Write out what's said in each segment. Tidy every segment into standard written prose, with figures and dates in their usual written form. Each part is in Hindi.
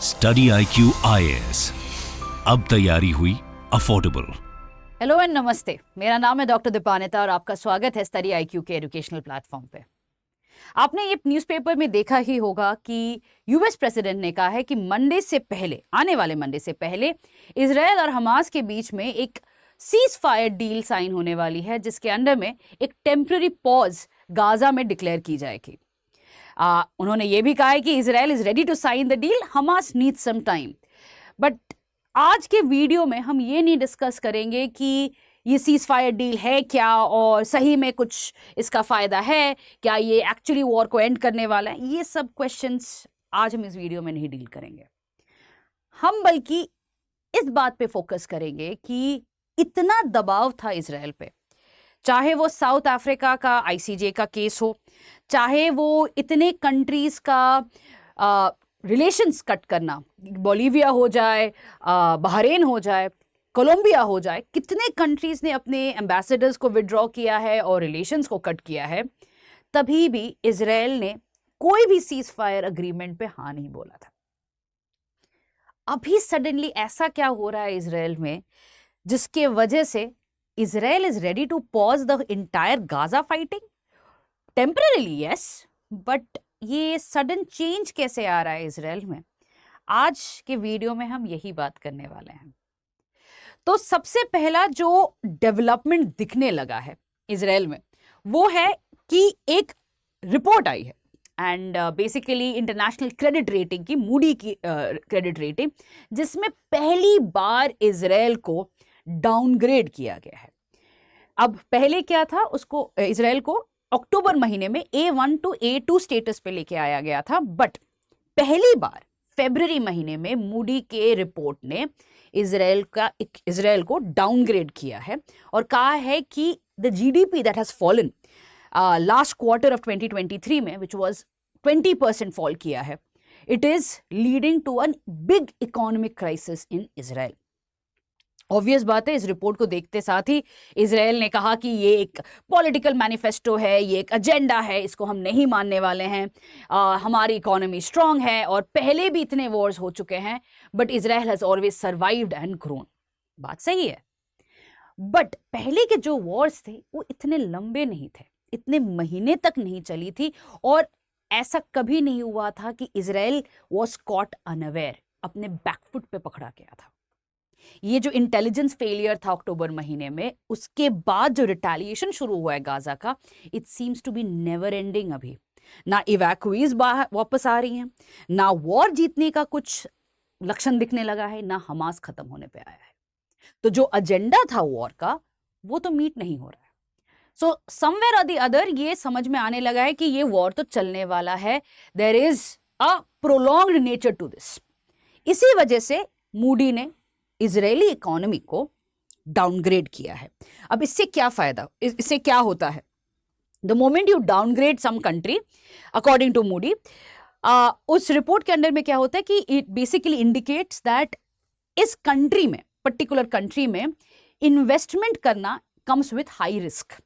स्टडी IQ IAS, अब तैयारी हुई अफोर्डेबल। हेलो एंड नमस्ते, मेरा नाम है डॉक्टर दीपानिता और आपका स्वागत है स्टडी IQ के एजुकेशनल प्लेटफॉर्म पे। आपने ये न्यूज़पेपर में देखा ही होगा कि यूएस प्रेसिडेंट ने कहा है कि मंडे से पहले, आने वाले मंडे से पहले इजराइल और हमास के बीच में एक सीज फायर डील साइन होने वाली है, जिसके अंडर में एक टेम्पररी पॉज गाजा में डिक्लेयर की जाएगी। उन्होंने ये भी कहा है कि Israel is ready to sign the deal, Hamas needs some time. But आज के वीडियो में हम ये नहीं डिस्कस करेंगे कि ये सीज फायर डील है क्या और सही में कुछ इसका फ़ायदा है क्या, ये एक्चुअली वॉर को एंड करने वाला है। ये सब क्वेश्चंस आज हम इस वीडियो में नहीं डील करेंगे। हम बल्कि इस बात पे फोकस करेंगे कि इतना दबाव था इजराइल पे, चाहे वो साउथ अफ्रीका का ICJ का केस हो, चाहे वो इतने कंट्रीज़ का रिलेशंस कट करना, बोलीविया हो जाए, बहरीन हो जाए, कोलंबिया हो जाए, कितने कंट्रीज़ ने अपने एम्बेसडर्स को विड्रॉ किया है और रिलेशंस को कट किया है, तभी भी इजराइल ने कोई भी सीज फायर अग्रीमेंट पे हाँ नहीं बोला था। अभी सडनली ऐसा क्या हो रहा है इजराइल में जिसके वजह से Israel is ready to pause the entire Gaza fighting? Temporarily yes, but ये सडन चेंज कैसे आ रहा है इजराइल में? आज के वीडियो में हम यही बात करने वाले हैं। तो सबसे पहला जो डेवलपमेंट दिखने लगा है इजराइल में वो है कि एक रिपोर्ट आई है, and basically international credit rating की, मूडी की क्रेडिट रेटिंग, जिसमें पहली बार इजराइल को डाउनग्रेड किया गया है। अब पहले क्या था, उसको इजराइल को अक्टूबर महीने में A1 टू A2 स्टेटस पे लेके आया गया था, बट पहली बार फरवरी महीने में मूडी के रिपोर्ट ने इजराइल को डाउनग्रेड किया है और कहा है कि the GDP that has fallen last quarter of 2023 में, विच वाज 20% फॉल किया है, it is leading to a big economic crisis in Israel. Obvious बात है, इस रिपोर्ट को देखते साथ ही इजराइल ने कहा कि ये एक पॉलिटिकल मैनिफेस्टो है, ये एक एजेंडा है, इसको हम नहीं मानने वाले हैं। हमारी इकोनॉमी स्ट्रांग है और पहले भी इतने वॉर्स हो चुके हैं, but Israel has always survived and grown. बात सही है, बट पहले के जो वॉर्स थे वो इतने लंबे नहीं थे, इतने महीने तक नहीं चली थी, और ऐसा कभी नहीं हुआ था कि इजराइल वॉज कॉट अनअवेयर, अपने बैकफुट पे पकड़ा गया था। ये जो इंटेलिजेंस फेलियर था अक्टूबर महीने में, उसके बाद जो रिटेलिएशन शुरू हुआ है गाजा का, it seems to be never ending. अभी ना इवैक्यूईज वापस आ रही हैं, ना वॉर जीतने का कुछ लक्षण दिखने लगा है, ना हमास खत्म होने पे आया है। तो जो एजेंडा था वॉर का वो तो मीट नहीं हो रहा है। सो समवेयर और द अदर ये समझ में आने लगा है कि ये वॉर तो चलने वाला है, there is a prolonged nature to this. इसी वजह से मूडी ने इजरायली इकोनॉमी को डाउनग्रेड किया है। अब इससे क्या फायदा, इससे क्या होता है? The moment you downgrade some country, according to Moody, उस रिपोर्ट के अंदर में क्या होता है कि इट बेसिकली इंडिकेट्स दैट इस कंट्री में, पर्टिकुलर कंट्री में इन्वेस्टमेंट करना comes with high risk,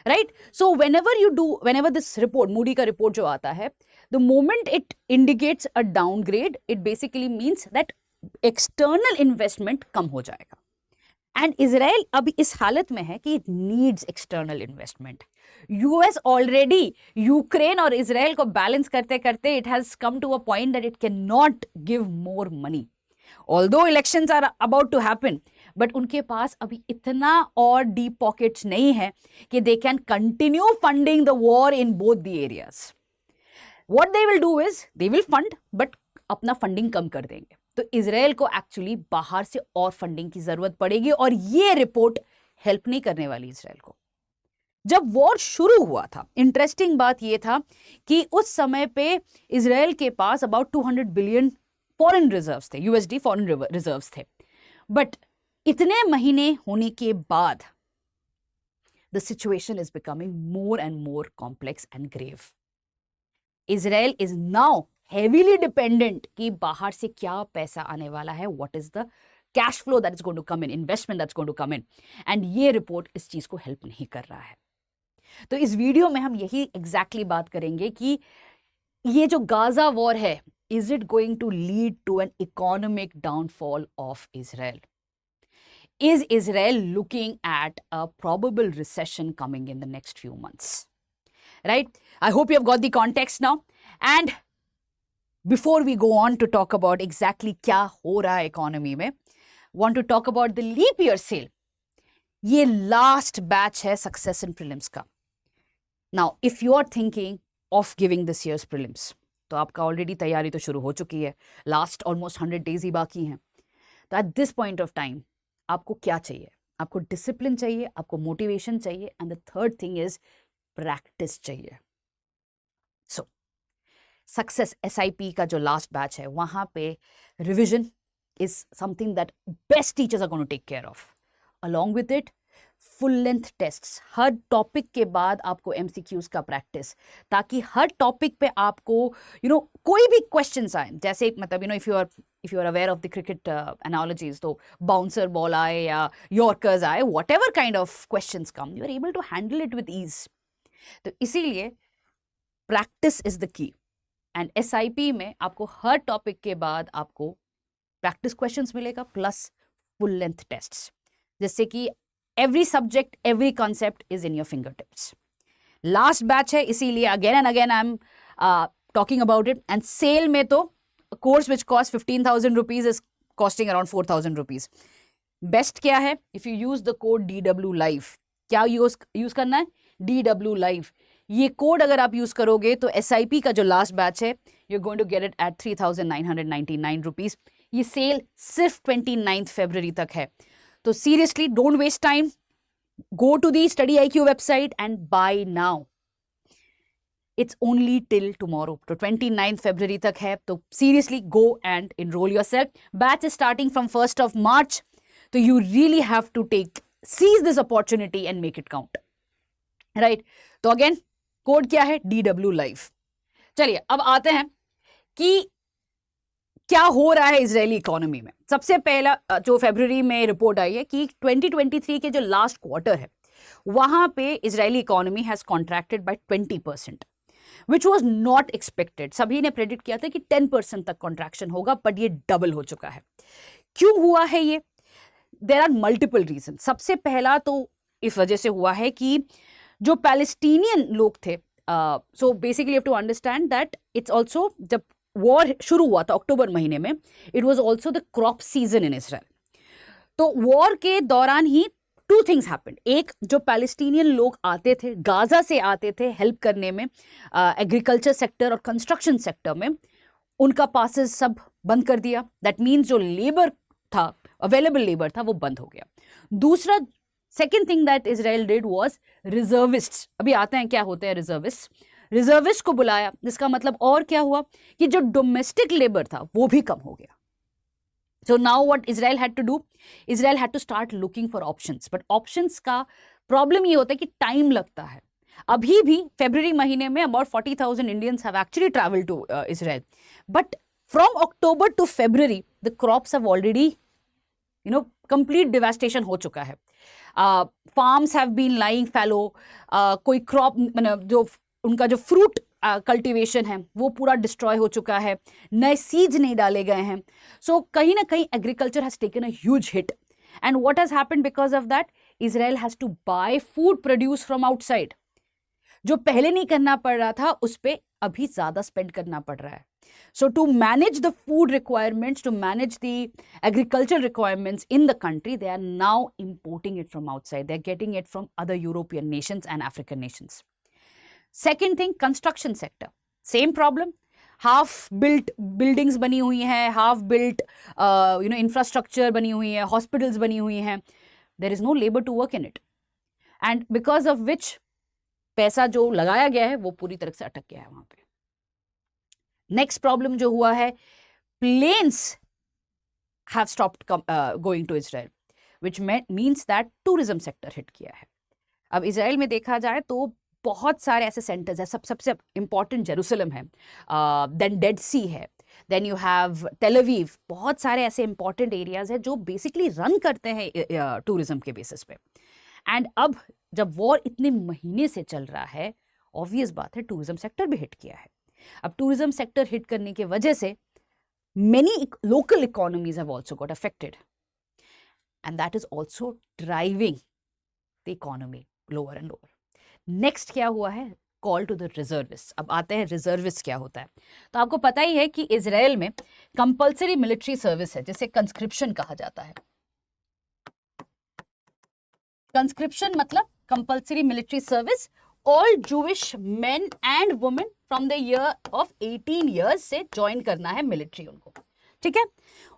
right? So whenever this report, Moody का रिपोर्ट जो आता है, the moment it indicates a downgrade, it basically means that external investment कम हो जाएगा। एंड इजराइल अभी इस हालत में है कि it needs external investment. US already Ukraine और इजराइल को बैलेंस करते करते it has come to a point that it can not give more money, although elections are about to happen, but उनके पास अभी इतना और डीप पॉकेट्स नहीं है कि they can continue funding the war in both the areas. What they will do is they will fund, but अपना फंडिंग कम कर देंगे। तो इजराइल को एक्चुअली बाहर से और फंडिंग की जरूरत पड़ेगी, और ये रिपोर्ट हेल्प नहीं करने वाली इजराइल को। जब वॉर शुरू हुआ था, इंटरेस्टिंग बात ये था कि उस समय पे इजराइल के पास अबाउट 200 बिलियन फॉरेन रिजर्व्स थे, USD फॉरेन रिजर्व्स थे। बट इतने महीने होने के बाद the situation is becoming more and more complex and grave. Israel is now heavily dependent कि बाहर से क्या पैसा आने वाला है, what is the cash flow that is going to come in, investment that's going to come in, and ये रिपोर्ट इस चीज को हेल्प नहीं कर रहा है। तो इस वीडियो में हम यही एग्जैक्टली बात करेंगे कि ये जो गाजा वॉर है, is it going to lead to an economic downfall of Israel? Is Israel looking at a probable recession coming in the next few months? Right? I hope you have got the context now. And before we go on to talk about exactly क्या हो रहा है economy में, want to talk about the leap year sale. ये last batch है success in prelims का. Now, if you are thinking of giving this year's prelims, तो आपका already तैयारी तो शुरू हो चुकी है. Last almost 100 days ही बाकी हैं. तो at this point of time, आपको क्या चाहिए? आपको डिसिप्लिन चाहिए, आपको मोटिवेशन चाहिए, and the third thing is practice चाहिए. सो सक्सेस SIP का जो लास्ट बैच है, वहां पे revision is something that best teachers are going to take care of. Along with it full length tests, हर टॉपिक के बाद आपको MCQs का प्रैक्टिस, ताकि हर टॉपिक पे आपको कोई भी क्वेश्चंस आए, जैसे मतलब if you are aware of the cricket analogies, तो bouncer ball आए या Yorkers आए, whatever kind of questions come, you are able to handle it with ease. तो इसीलिए practice is the key. And SIP में आपको हर टॉपिक के बाद आपको प्रैक्टिस क्वेश्चंस मिलेगा प्लस फुल लेंथ टेस्ट्स, जिससे कि every subject, every concept is in your fingertips. Last batch है, इसीलिए again and again I'm talking about it. And sale में तो course which costs 15,000 rupees is costing around 4,000 rupees. Best क्या है? If you use the code DW Live. क्या use करना है? DW Live. ये कोड अगर आप यूज करोगे तो SIP का जो लास्ट बैच है, you're going to get it at 3,999 rupees. ये सेल सिर्फ 29th February तक है. तो seriously, don't waste time. Go to the Study IQ website and buy now. It's only till tomorrow. तो 29th February तक है. तो seriously, go and enroll yourself. Batch is starting from 1st of March. So you really have to seize this opportunity and make it count. Right? तो again, कोड क्या है? DW Live. चलिए अब आते हैं कि क्या हो रहा है इजरायली इकोनॉमी में. सबसे पहला जो फरवरी में रिपोर्ट आई है कि 2023 के जो लास्ट क्वार्टर है, वहां पे Israeli economy has contracted by 20%, which was not expected. सभी ने प्रेडिक्ट किया था कि 10% तक कॉन्ट्रैक्शन होगा, बट ये डबल हो चुका है. क्यों हुआ है ये? There are multiple reason. सबसे पहला तो इस वजह से हुआ है कि जो पैलेस्टीनियन लोग थे, so basically have to understand that it's also, जब वॉर शुरू हुआ था अक्टूबर महीने में, it was also the crop season in Israel. तो वॉर के दौरान ही टू थिंग्स हैपेंड. एक, जो पैलेस्टीनियन लोग आते थे, गाजा से आते थे हेल्प करने में, एग्रीकल्चर सेक्टर और कंस्ट्रक्शन सेक्टर में, उनका पासेस सब बंद कर दिया. दैट मीन्स जो लेबर था, अवेलेबल लेबर था, वो बंद हो गया. दूसरा, second thing that Israel did was reservists. अभी आते हैं क्या होते हैं रिजर्विस्ट को बुलाया, जिसका मतलब और क्या हुआ कि जो डोमेस्टिक लेबर था वो भी कम हो गया. So now what Israel had to do, Israel had to start looking for options. But options का प्रॉब्लम ये होता है कि टाइम लगता है. अभी भी फरवरी महीने में about 40,000 Indians have actually travelled to Israel, but from October to February the crops have already complete devastation हो चुका है. Farms have been lying fallow. कोई क्रॉप, जो उनका जो फ्रूट कल्टीवेशन है वो पूरा डिस्ट्रॉय हो चुका है, नए सीड्स नहीं डाले गए हैं. सो कहीं ना कहीं agriculture has taken a huge hit. And what has happened because of that, Israel has to buy food produce from outside. जो पहले नहीं करना पड़ रहा था उस पर अभी ज्यादा स्पेंड करना पड़ रहा है. So to manage the food requirements, to manage the agricultural requirements in the country, they are now importing it from outside. They're getting it from other European nations and African nations. Second thing, construction sector. Same problem. Half-built buildings बनी हुई हैं, half-built infrastructure बनी हुई है, hospitals बनी हुई हैं. There is no labor to work in it. And because of which पैसा जो लगाया गया है वो पूरी तरह से अटक गया है वहाँ पे. नेक्स्ट प्रॉब्लम जो हुआ है, planes have stopped going to Israel, which means that tourism sector hit किया है. अब इजराइल में देखा जाए तो बहुत सारे ऐसे सेंटर्स हैं. सबसे इंपॉर्टेंट जेरूसलम है, देन डेड सी है, then you have Tel Aviv. बहुत सारे ऐसे इंपॉर्टेंट एरियाज हैं जो बेसिकली रन करते हैं टूरिज्म के बेसिस पे. एंड अब जब वॉर इतने महीने से चल रहा है, ऑब्वियस बात है टूरिज्म सेक्टर भी हिट किया है. अब टूरिज्म सेक्टर हिट करने की वजह से many local economies have also got affected, and that is also driving the economy lower and lower. Next क्या हुआ है? Call to the reservist. अब आते हैं रिजर्विस्ट क्या होता है. तो आपको पता ही है कि इजराइल में कंपल्सरी मिलिट्री सर्विस है जिसे कंस्क्रिप्शन कहा जाता है. कंस्क्रिप्शन मतलब compulsory military service. All Jewish men and women from the year of 18 years से ज्वाइन करना है मिलिट्री उनको. ठीक है.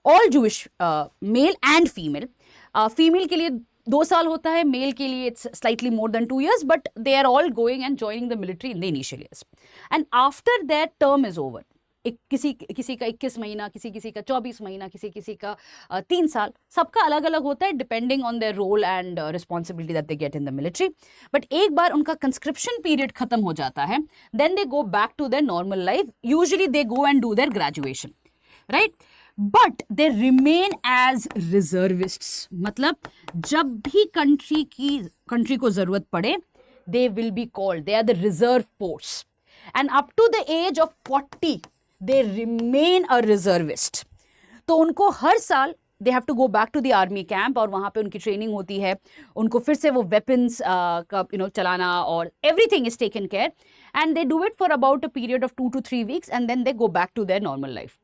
All Jewish male and female. Female के लिए 2 साल होता है, मेल के लिए it's slightly more than 2 years, but they are all going and joining the military in the initial years. And after that term is over. किसी का 21 महीना, किसी का 24 महीना, किसी का 3 साल, सबका अलग अलग होता है depending on their role and responsibility that they get in the military. But एक बार उनका कंस्क्रिप्शन पीरियड खत्म हो जाता है, then they go back to their normal life. Usually they go and do their graduation, right. But they remain as reservists. मतलब जब भी कंट्री को जरूरत पड़े, they will be called, they are the reserve force. And up to the age of 40 they remain a reservist. तो उनको हर साल they have to go back to the army camp और वहां पे उनकी ट्रेनिंग होती है. उनको फिर से वो वेपन्स का चलाना और everything is taken care. And they do it for about a period of 2 to 3 weeks and then they go back to their normal life.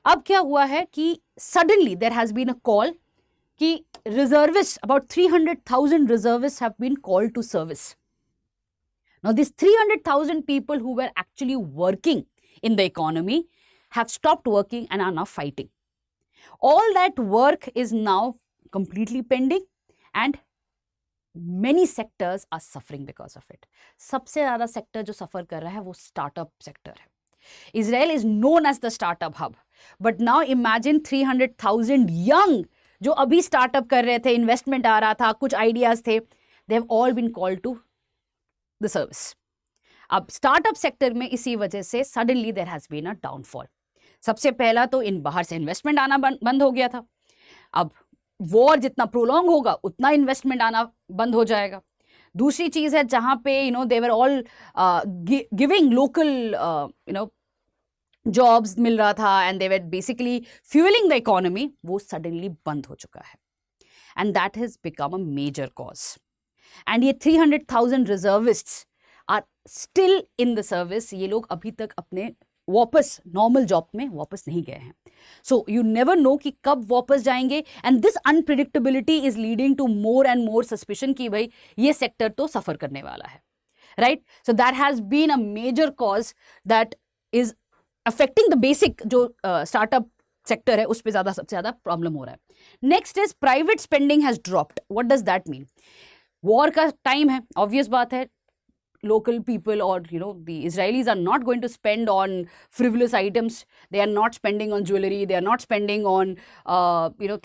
अब क्या हुआ है कि suddenly there has been a call कि reservist, about 300,000 reservists have been called to service. Now these 300,000 people who were actually working in the economy have stopped working and are now fighting. All that work is now completely pending and many sectors are suffering because of it. सबसे ज़्यादा सेक्टर जो सफ़र कर रहा है वो स्टार्टअप सेक्टर है. Israel is known as the startup hub, but now imagine 300,000 young जो अभी स्टार्टअप कर रहे थे, इन्वेस्टमेंट आ रहा था, कुछ आइडियाज थे, they have all been called to the service. अब स्टार्टअप सेक्टर में इसी वजह से suddenly there has been a downfall. सबसे पहला तो इन बाहर से इन्वेस्टमेंट आना बंद हो गया था. अब वॉर जितना प्रोलॉन्ग होगा उतना इन्वेस्टमेंट आना बंद हो जाएगा. दूसरी चीज है जहां पे they were all giving local jobs मिल रहा था and they were basically fuelling the economy, वो सडनली बंद हो चुका है. And that has become a major cause. And ये 300,000 reservists are still in the service. ये लोग अभी तक अपने वापस नॉर्मल जॉब में वापस नहीं गए हैं. सो यू नेवर नो कि कब वापस जाएंगे. And this unpredictability is leading to more and more suspicion कि भाई ये सेक्टर तो सफर करने वाला है, right. So that has been a major cause that is affecting the basic जो स्टार्टअप सेक्टर है, उस पर सबसे ज़्यादा प्रॉब्लम हो रहा है. Next is private spending has dropped. What does that mean? War का टाइम है, ऑब्वियस बात है, local people or the Israelis are not going to spend on frivolous items. They are not spending on jewelry. They are not spending on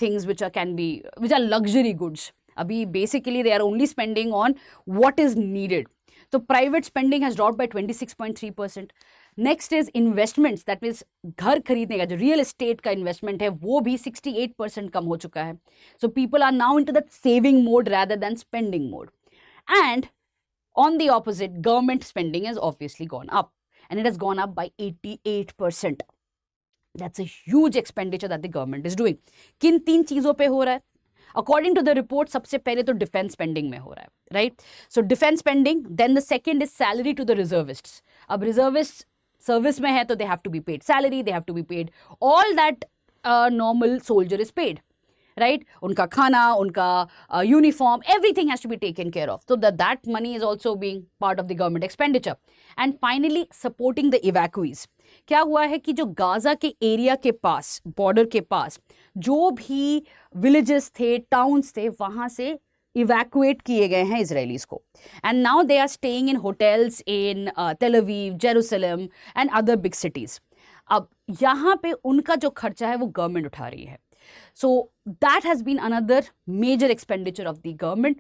things which are luxury goods. Abhi basically they are only spending on what is needed. So private spending has dropped by 26.3%. Next is investments, that means घर खरीदने का जो real estate का investment है वो भी 68% कम हो चुका है. So people are now into that saving mode rather than spending mode. And on the opposite, government spending has obviously gone up, and it has gone up by 88%. That's a huge expenditure that the government is doing. किन 3 चीज़ों पे हो रहा है? According to the report, सबसे पहले तो defense spending में हो रहा है, right? So defense spending, then the second is salary to the reservists. अब reservists service में है तो they have to be paid salary, they have to be paid all that normal soldier is paid. Right? उनका खाना, उनका uniform, everything has to be taken care of. So that money is also being part of the government expenditure. And finally, supporting the evacuees. क्या हुआ है कि जो गाजा के एरिया के पास, बॉर्डर के पास, जो भी villages थे, towns थे, वहाँ से evacuate किए गए हैं इसराइलीज को. And now they are staying in hotels in Tel Aviv, Jerusalem and other big cities. अब यहाँ पे उनका जो खर्चा है वो गवर्नमेंट उठा रही है. So that has been another major expenditure of the government.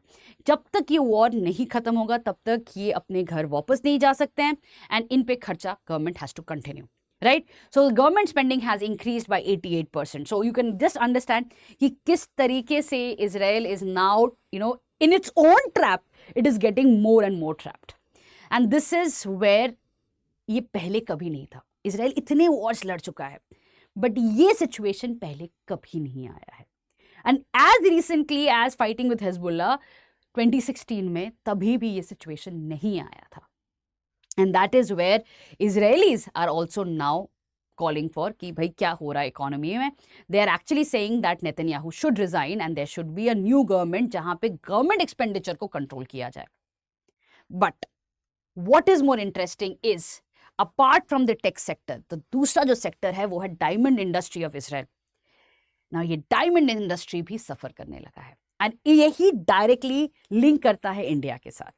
जब तक ये वॉर नहीं खत्म होगा तब तक ये अपने घर वापस नहीं जा सकते हैं एंड इन पे खर्चा government has to continue, right. So government spending has increased by 88%. So you can just understand कि किस तरीके से Israel is now in its own trap, it is getting more and more trapped. And this is where ये पहले कभी नहीं था। इजराइल इतने वॉर्स लड़ चुका है, बट ये सिचुएशन पहले कभी नहीं आया है। And as recently as fighting with Hezbollah 2016 में, तभी भी ये सिचुएशन नहीं आया था। And that is where Israelis are also now calling for कि भाई क्या हो रहा है इकोनॉमी में। They are actually saying that Netanyahu should resign and there should be a new government जहां पे गवर्नमेंट एक्सपेंडिचर को कंट्रोल किया जाए। But what is more interesting is apart from the tech sector, तो दूसरा जो सेक्टर है वो है डायमंड इंडस्ट्री ऑफ इजराइल। ना ये डायमंड इंडस्ट्री भी सफर करने लगा है एंड यही डायरेक्टली लिंक करता है इंडिया के साथ।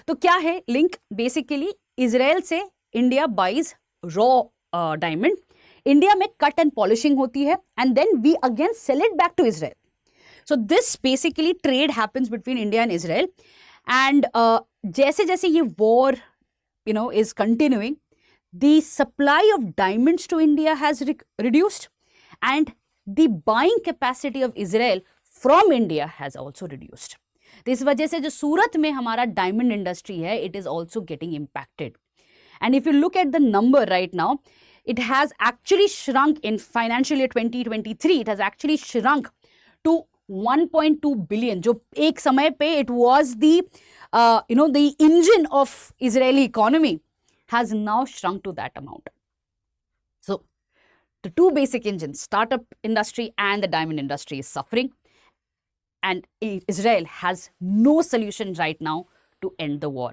तो क्या है लिंक? बेसिकली इजराइल से India buys raw diamond, India में कट एंड पॉलिशिंग होती है and then we again sell it back to Israel. So this basically trade happens between India and Israel and जैसे जैसे ये war is continuing, the supply of diamonds to India has reduced and the buying capacity of Israel from India has also reduced. तो इस वजह से जो सूरत में हमारा डायमंड इंडस्ट्री है, it is also getting impacted. And if you look at the number right now, it has actually shrunk in financial year 2023, it has actually shrunk to 1.2 billion, जो एक समय पे it was the the engine of Israeli economy, has now shrunk to that amount. So the two basic engines, startup industry and the diamond industry, is suffering and Israel has no solution right now to end the war.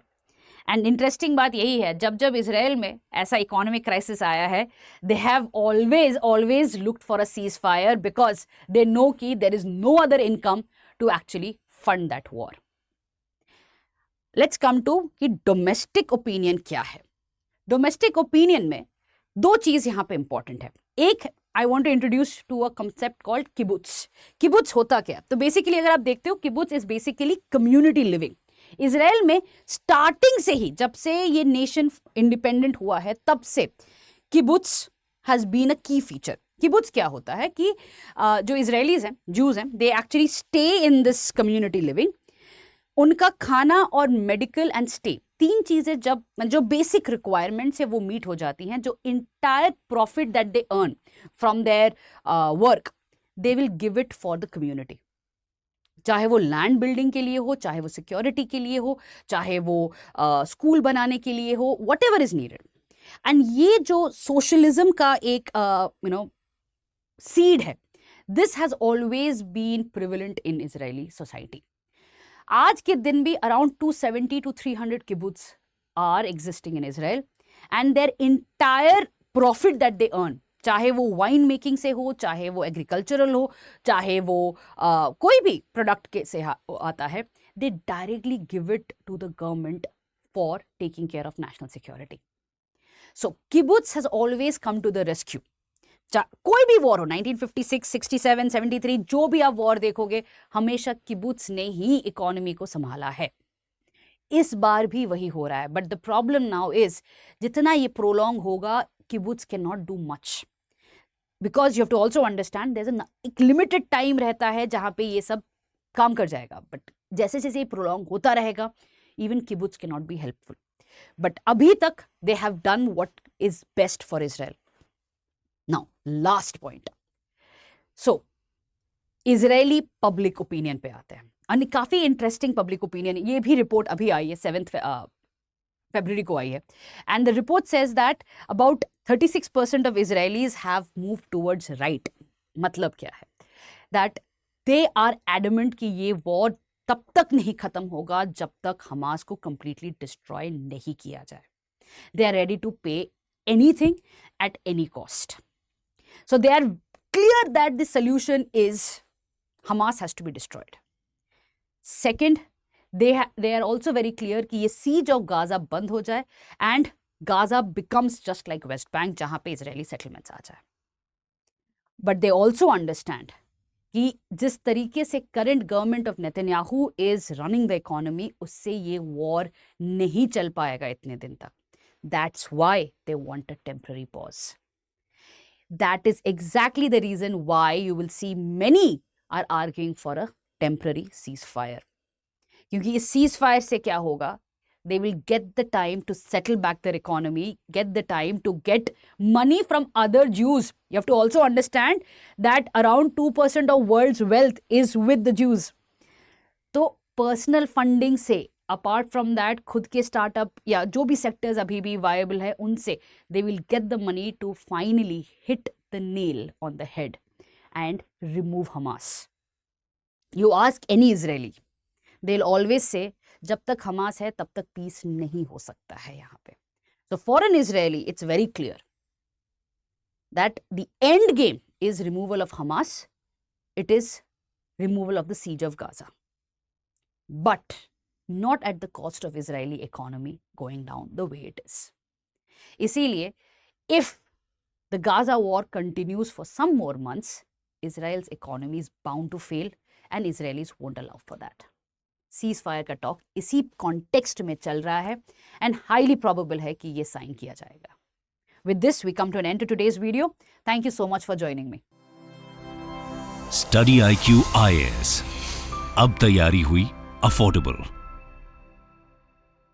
And interesting बात यही है, जब जब इजराइल में ऐसा इकोनॉमिक क्राइसिस आया है, they have always looked for a ceasefire because they know कि there is no other income to actually fund that war. Let's come to कि डोमेस्टिक ओपिनियन क्या है। डोमेस्टिक ओपिनियन में दो चीज यहां पे इंपॉर्टेंट है। एक, I want to introduce to a concept called kibbutz. Kibbutz होता क्या? तो बेसिकली अगर आप देखते हो, kibbutz is basically community living. Israel में स्टार्टिंग से ही, जब से ये नेशन इंडिपेंडेंट हुआ है, तब से किबुत्स हैज बीन अ की फीचर। किबुत्स क्या होता है कि जो इजरायलीज हैं, जूज हैं, they actually stay in this community living. उनका खाना और मेडिकल एंड स्टे, तीन चीजें जब जो बेसिक रिक्वायरमेंट्स है वो मीट हो जाती हैं, जो entire profit that they earn from their work, they will give it for the community. चाहे वो लैंड बिल्डिंग के लिए हो, चाहे वो सिक्योरिटी के लिए हो, चाहे वो स्कूल बनाने के लिए हो, whatever is needed. And ये जो सोशलिज्म का एक सीड है, this has always been prevalent in Israeli society. आज के दिन भी around 270 to 300 kibbutz are existing in Israel and their entire profit that they earn, चाहे वो वाइन मेकिंग से हो, चाहे वो एग्रीकल्चरल हो, चाहे वो कोई भी प्रोडक्ट के से आता है, they directly give it to the government for taking care of national security. So kibbutz has always come to the rescue. कोई भी वॉर हो, 1956, 67, 73, जो भी आप वॉर देखोगे, हमेशा किबुत्स ने ही इकोनॉमी को संभाला है। इस बार भी वही हो रहा है। But the problem now is, जितना ये प्रोलॉन्ग होगा, kibbutz can not do much because you have to also understand there is एक लिमिटेड टाइम रहता है जहां पे ये सब काम कर जाएगा। बट जैसे जैसे ये प्रोलॉन्ग होता रहेगा, even kibbutz can not be helpful. But अभी तक they have done what is best for Israel. Now, last point. So, Israeli public opinion पे आते हैं। और काफी इंटरेस्टिंग पब्लिक ओपिनियन, ये भी रिपोर्ट अभी आई है, 7 फरवरी को आई है। And the report says that about 36% of Israelis have move towards right. मतलब क्या है? दैट दे आर एडमेंट कि ये वॉर तब तक नहीं खत्म होगा जब तक हमास को कंप्लीटली डिस्ट्रॉय नहीं किया जाए। They are ready to pay anything at any cost. So they are clear that the solution is Hamas has to be destroyed. Second, they are also very clear कि ये siege of Gaza बंद हो जाए and Gaza becomes just like West Bank जहाँ पे Israeli settlements आ जाए। But they also understand कि जिस तरीके से current government of Netanyahu is running the economy, उससे ये war नहीं चल पाएगा इतने दिन तक। That's why they want a temporary pause. That is exactly the reason why you will see many are arguing for a temporary ceasefire. क्योंकि इस ceasefire से क्या होगा? they will get the time to settle back their economy, get the time to get money from other Jews. You have to also understand that around 2% of world's wealth is with the Jews. तो पर्सनल फंडिंग से, अपार्ट फ्रॉम दैट, खुद के स्टार्टअप या जो भी सेक्टर्स अभी भी वायबल है उनसे they will get the money to finally hit the nail on the head and remove Hamas. You ask any Israeli, they will always say जब तक हमास है तब तक पीस नहीं हो सकता है यहाँ पे. So for an Israeli it's very clear that the end game is removal of Hamas, it is removal of the siege of Gaza, but not at the cost of Israeli economy going down the way it is. इसीलिए if the Gaza war continues for some more months, Israel's economy is bound to fail and Israelis won't allow for that. Ceasefire का टॉक इसी कॉन्टेक्स्ट में चल रहा है and highly probable है कि ये साइन किया जाएगा. With this, we come to an end to today's video. Thank you so much for joining me. Study IQ IAS. अब तैयारी हुई अफोर्डेबल.